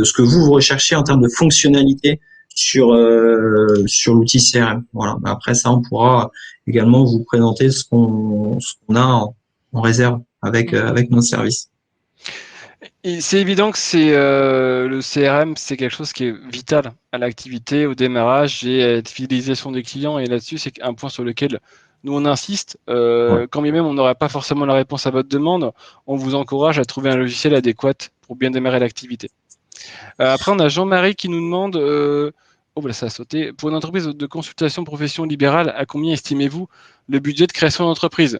ce que vous recherchez en termes de fonctionnalité sur l'outil CRM. Voilà. Après ça, on pourra également vous présenter ce qu'on a en réserve avec nos services. C'est évident que le CRM, c'est quelque chose qui est vital à l'activité, au démarrage et à la fidélisation des clients. Et là-dessus, c'est un point sur lequel nous, on insiste. Quand bien même on n'aurait pas forcément la réponse à votre demande, on vous encourage à trouver un logiciel adéquat pour bien démarrer l'activité. Après, on a Jean-Marie qui nous demande, oh voilà, ça a sauté, pour une entreprise de consultation profession libérale, à combien estimez-vous le budget de création d'entreprise?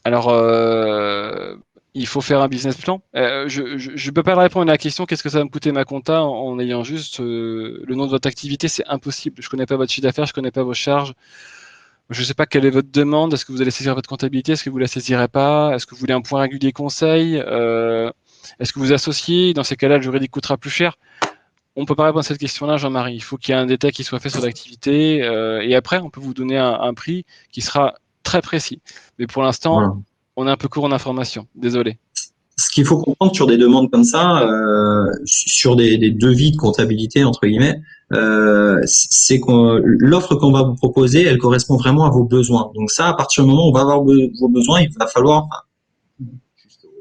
Alors, il faut faire un business plan. Je ne peux pas répondre à la question qu'est-ce que ça va me coûter ma compta en ayant juste le nom de votre activité, c'est impossible. Je ne connais pas votre chiffre d'affaires, je ne connais pas vos charges. Je ne sais pas quelle est votre demande. Est-ce que vous allez saisir votre comptabilité? Est-ce que vous ne la saisirez pas? Est-ce que vous voulez un point régulier conseil? Est-ce que vous associez? Dans ces cas-là, le juridique coûtera plus cher. On ne peut pas répondre à cette question-là, Jean-Marie. Il faut qu'il y ait un détail qui soit fait sur l'activité. Et après, on peut vous donner un prix qui sera très précis. Mais pour l'instant, voilà, on est un peu court en information. Désolé. Ce qu'il faut comprendre sur des demandes comme ça, sur des devis de comptabilité, entre guillemets, c'est que l'offre qu'on va vous proposer, elle correspond vraiment à vos besoins. Donc ça, à partir du moment où on va avoir vos besoins, il va falloir,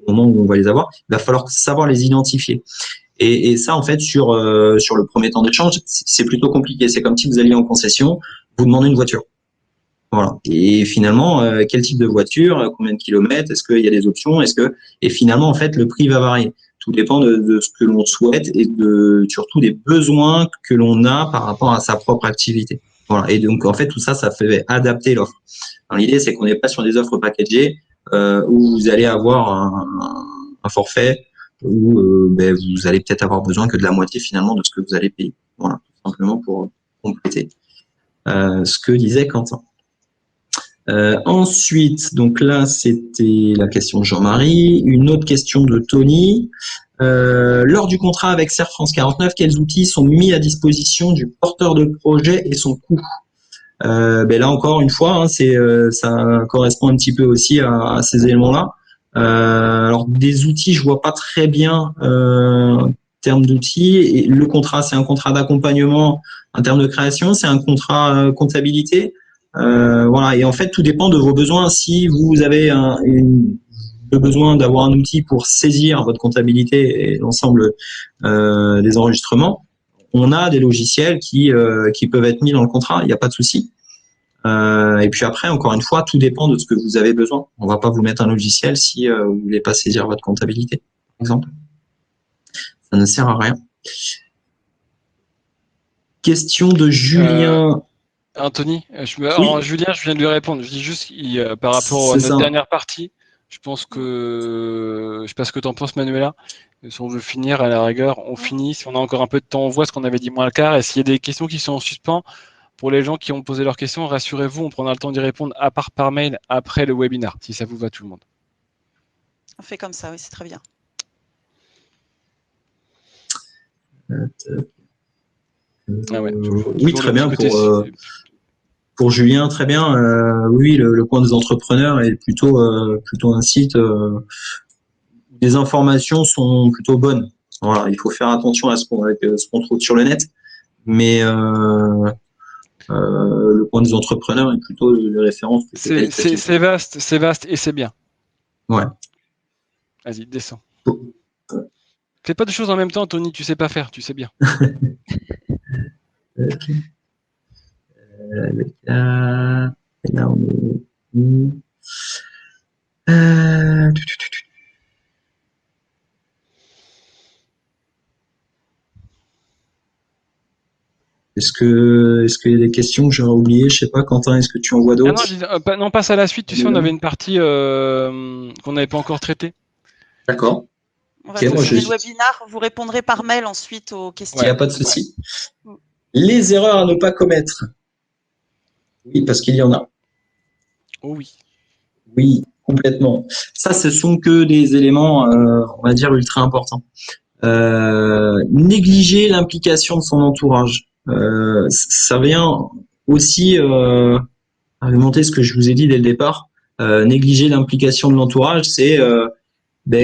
au moment où on va les avoir, il va falloir savoir les identifier. Et ça, en fait, sur le premier temps d'échange, c'est plutôt compliqué. C'est comme si vous alliez en concession, vous demandez une voiture. Voilà. Et finalement, quel type de voiture, combien de kilomètres, est-ce qu'il y a des options, et finalement, en fait, le prix va varier. Tout dépend de ce que l'on souhaite et surtout des besoins que l'on a par rapport à sa propre activité. Voilà. Et donc, en fait, tout ça, ça fait adapter l'offre. L'idée, c'est qu'on n'est pas sur des offres packagées où vous allez avoir un forfait où vous allez peut-être avoir besoin que de la moitié finalement de ce que vous allez payer. Voilà, tout simplement pour compléter ce que disait Quentin. Ensuite, donc là, c'était la question de Jean-Marie. Une autre question de Tony. Lors du contrat avec Serre France 49, quels outils sont mis à disposition du porteur de projet et son coût? Là encore une fois, hein, ça correspond un petit peu aussi à ces éléments-là. Alors des outils, je vois pas très bien en termes d'outils. Et le contrat, c'est un contrat d'accompagnement en termes de création, c'est un contrat comptabilité. Voilà. Et en fait, tout dépend de vos besoins. Si vous avez le besoin d'avoir un outil pour saisir votre comptabilité et l'ensemble des enregistrements, on a des logiciels qui peuvent être mis dans le contrat. Il n'y a pas de souci. Et puis après, encore une fois, tout dépend de ce que vous avez besoin. On va pas vous mettre un logiciel si vous voulez pas saisir votre comptabilité, par exemple. Ça ne sert à rien. Question de Julien. Anthony, Oui. alors, Julien, je viens de lui répondre. Je dis juste par rapport à notre dernière partie, je pense que je sais pas ce que tu en penses, Manuela. Si on veut finir, à la rigueur, on finit. Si on a encore un peu de temps, on voit ce qu'on avait dit moins le quart. Et s'il y a des questions qui sont en suspens, pour les gens qui ont posé leurs questions, rassurez-vous, on prendra le temps d'y répondre à part par mail après le webinar, si ça vous va tout le monde. On fait comme ça, oui, c'est très bien. Ah ouais, Oui, très bien. Pour Julien, très bien. Oui, le point des entrepreneurs est plutôt un site où les informations sont plutôt bonnes. Voilà, il faut faire attention à ce qu'on trouve sur le net, mais le point des entrepreneurs est plutôt de référence. C'est vaste et c'est bien. Ouais. Vas-y, descends. Fais pas de choses en même temps, Tony, tu sais pas faire, tu sais bien. Okay. Là, on est... Est-ce qu'il y a des questions que j'aurais oubliées? Je sais pas, Quentin, est-ce que tu en vois d'autres? Non, passe à la suite. Tu sais, on avait une partie qu'on n'avait pas encore traitée. D'accord. On va terminer le webinaire. Vous répondrez par mail ensuite aux questions. Il n'y a pas de souci. Ouais. Les erreurs à ne pas commettre. Oui, parce qu'il y en a. Oh oui. Oui, complètement. Ça, ce sont que des éléments, on va dire, ultra importants. Négliger l'implication de son entourage. Ça vient aussi argumenter ce que je vous ai dit dès le départ. Négliger l'implication de l'entourage, c'est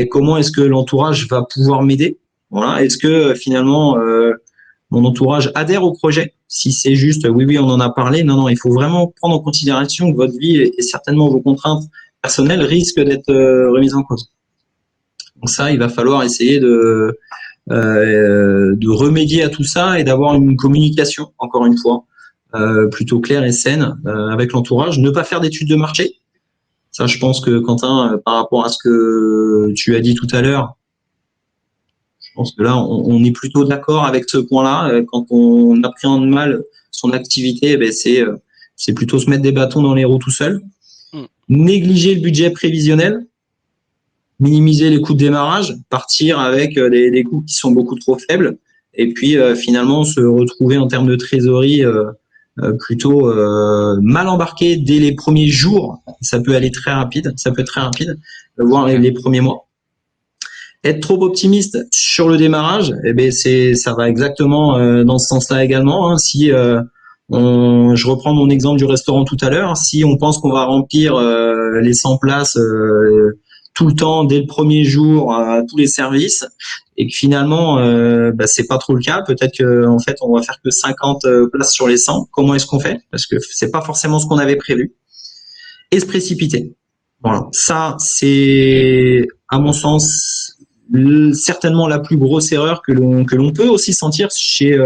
comment est-ce que l'entourage va pouvoir m'aider? Voilà. Est-ce que finalement mon entourage adhère au projet? Si c'est juste oui, on en a parlé, non, il faut vraiment prendre en considération que votre vie et certainement vos contraintes personnelles risquent d'être remises en cause. Donc ça, il va falloir essayer de remédier à tout ça et d'avoir une communication, encore une fois, plutôt claire et saine avec l'entourage. Ne pas faire d'études de marché. Ça, je pense que Quentin, par rapport à ce que tu as dit tout à l'heure, je pense que là, on est plutôt d'accord avec ce point-là. Quand on appréhende mal son activité, c'est plutôt se mettre des bâtons dans les roues tout seul. Négliger le budget prévisionnel, minimiser les coûts de démarrage, partir avec des coûts qui sont beaucoup trop faibles, et puis finalement se retrouver en termes de trésorerie plutôt mal embarqué dès les premiers jours. Ça peut aller très rapide, voire les premiers mois. Être trop optimiste sur le démarrage, ça va exactement dans ce sens-là également. Hein. Si je reprends mon exemple du restaurant tout à l'heure, si on pense qu'on va remplir les 100 places tout le temps dès le premier jour à tous les services et que finalement c'est pas trop le cas, peut-être que en fait on va faire que 50 places sur les 100. Comment est-ce qu'on fait? Parce que c'est pas forcément ce qu'on avait prévu. Et se précipiter. Voilà, ça c'est à mon sens certainement la plus grosse erreur que l'on peut aussi sentir chez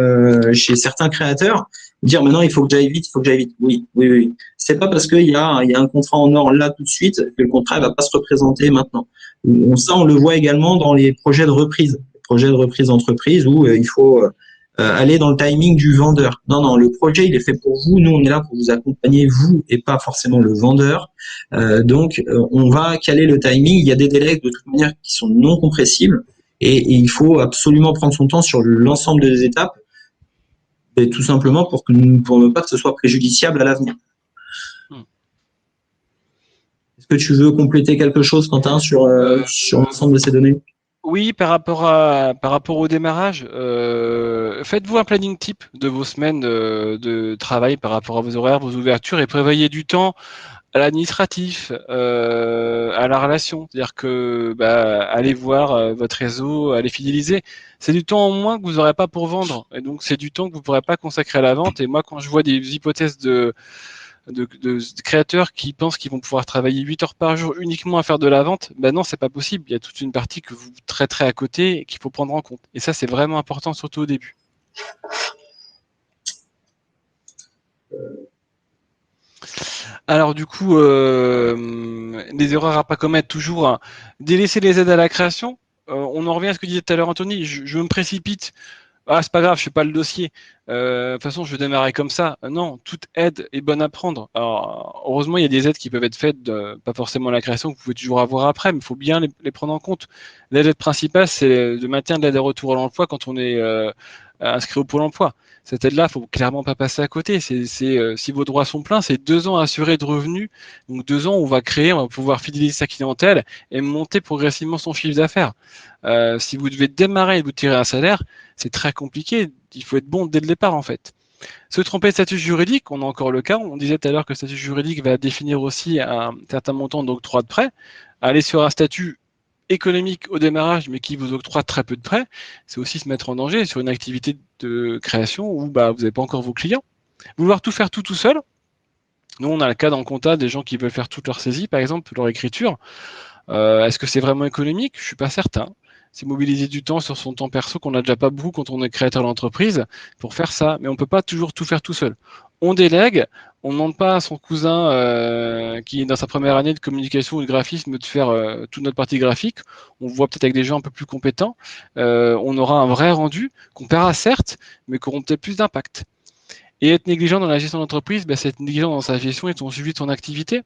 certains créateurs, dire maintenant il faut que j'aille vite, il faut que j'aille vite. Oui, oui, oui. C'est pas parce qu'il y a un contrat en or là tout de suite que le contrat va pas se représenter maintenant. Ça, on le voit également dans les projets de reprise d'entreprise où il faut aller dans le timing du vendeur. Non, non, le projet, il est fait pour vous. Nous, on est là pour vous accompagner, vous, et pas forcément le vendeur. Donc, on va caler le timing. Il y a des délais de toute manière qui sont non compressibles et il faut absolument prendre son temps sur l'ensemble des étapes, et tout simplement pour ne pas que ce soit préjudiciable à l'avenir. Est-ce que tu veux compléter quelque chose, Quentin, sur l'ensemble de ces données? Oui, par rapport au démarrage, faites-vous un planning type de vos semaines de travail par rapport à vos horaires, vos ouvertures, et prévoyez du temps à l'administratif, à la relation. C'est-à-dire que allez voir votre réseau, allez fidéliser. C'est du temps en moins que vous n'aurez pas pour vendre. Et donc, c'est du temps que vous ne pourrez pas consacrer à la vente. Et moi, quand je vois des hypothèses de créateurs qui pensent qu'ils vont pouvoir travailler 8 heures par jour uniquement à faire de la vente, non, c'est pas possible. Il y a toute une partie que vous traiterez à côté et qu'il faut prendre en compte. Et ça, c'est vraiment important, surtout au début. Alors du coup, les erreurs à pas commettre toujours, hein. Délaisser les aides à la création. On en revient à ce que disait tout à l'heure Anthony. Je me précipite. Ah, c'est pas grave, je fais pas le dossier. De toute façon, je vais démarrer comme ça. Non, toute aide est bonne à prendre. Alors, heureusement, il y a des aides qui peuvent être faites, pas forcément la création, que vous pouvez toujours avoir après, mais il faut bien les prendre en compte. L'aide principale, c'est le maintien de l'aide à retour à l'emploi quand on est inscrit au Pôle emploi. Cette aide-là, faut clairement pas passer à côté. Si vos droits sont pleins, c'est 2 ans assurés de revenus. Donc 2 ans, on va pouvoir fidéliser sa clientèle et monter progressivement son chiffre d'affaires. Si vous devez démarrer et vous tirer un salaire, c'est très compliqué. Il faut être bon dès le départ, en fait. Se tromper de statut juridique, on a encore le cas. On disait tout à l'heure que le statut juridique va définir aussi un certain montant d'octroi de prêt. Aller sur un statut économique au démarrage, mais qui vous octroie très peu de prêts, c'est aussi se mettre en danger sur une activité de création où vous n'avez pas encore vos clients. Vouloir tout faire tout seul. Nous, on a le cas dans le compta des gens qui veulent faire toute leur saisie, par exemple, leur écriture. Est-ce que c'est vraiment économique? Je suis pas certain. C'est mobiliser du temps sur son temps perso qu'on n'a déjà pas beaucoup quand on est créateur d'entreprise pour faire ça. Mais on peut pas toujours tout faire tout seul. On délègue, on ne demande pas à son cousin qui est dans sa première année de communication ou de graphisme de faire toute notre partie graphique. On voit peut-être avec des gens un peu plus compétents. On aura un vrai rendu qu'on paiera certes, mais qui auront peut-être plus d'impact. Et être négligent dans la gestion d'entreprise, c'est être négligent dans sa gestion et son suivi de son activité.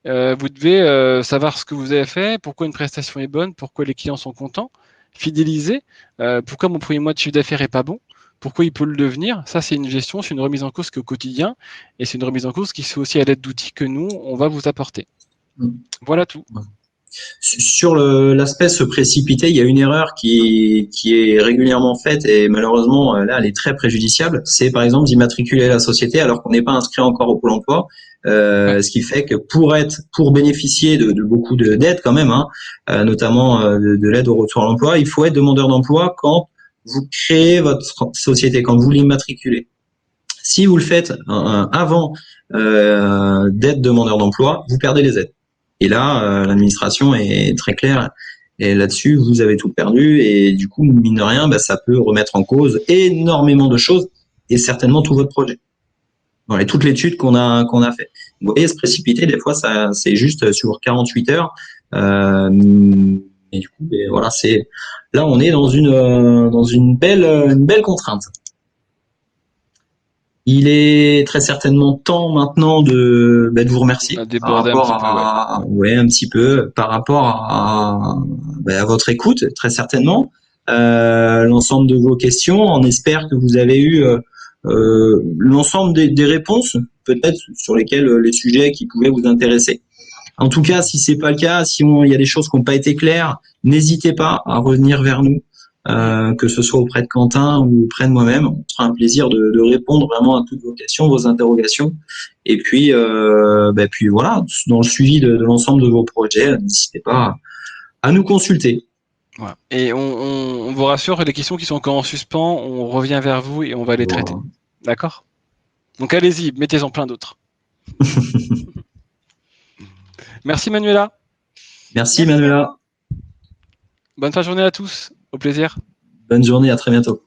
Vous devez savoir ce que vous avez fait, pourquoi une prestation est bonne, pourquoi les clients sont contents, fidéliser, pourquoi mon premier mois de chiffre d'affaires est pas bon, pourquoi il peut le devenir. Ça, c'est une gestion, c'est une remise en cause au quotidien, et c'est une remise en cause qui se fait aussi à l'aide d'outils que nous, on va vous apporter. Voilà tout. Sur l'aspect se précipiter, il y a une erreur qui est régulièrement faite et malheureusement là elle est très préjudiciable. C'est par exemple d'immatriculer la société alors qu'on n'est pas inscrit encore au Pôle emploi. Ce qui fait que pour bénéficier de beaucoup d'aides quand même, notamment de l'aide au retour à l'emploi, il faut être demandeur d'emploi quand vous créez votre société, quand vous l'immatriculez. Si vous le faites avant d'être demandeur d'emploi, vous perdez les aides. Et là, l'administration est très claire. Et là-dessus, vous avez tout perdu. Et du coup, mine de rien, ça peut remettre en cause énormément de choses et certainement tout votre projet. Voilà, toute l'étude qu'on a fait. Vous voyez, se précipiter, des fois, ça, c'est juste sur 48 heures. Et du coup, voilà, là, on est dans une belle contrainte. Il est très certainement temps maintenant de vous remercier par rapport un petit peu par rapport à votre écoute, très certainement, l'ensemble de vos questions. On espère que vous avez eu l'ensemble des réponses, peut-être sur les sujets qui pouvaient vous intéresser. En tout cas, si c'est pas le cas, si il y a des choses qui n'ont pas été claires, n'hésitez pas à revenir vers nous. Que ce soit auprès de Quentin ou auprès de moi-même, on sera un plaisir de répondre vraiment à toutes vos questions, vos interrogations. Et puis, puis voilà, dans le suivi de l'ensemble de vos projets, n'hésitez pas à nous consulter. Voilà. Et on vous rassure, les questions qui sont encore en suspens, on revient vers vous et on va les traiter. D'accord? Donc allez-y, mettez-en plein d'autres. Merci Manuela. Merci Manuela. Bonne fin de journée à tous. Au plaisir. Bonne journée, à très bientôt.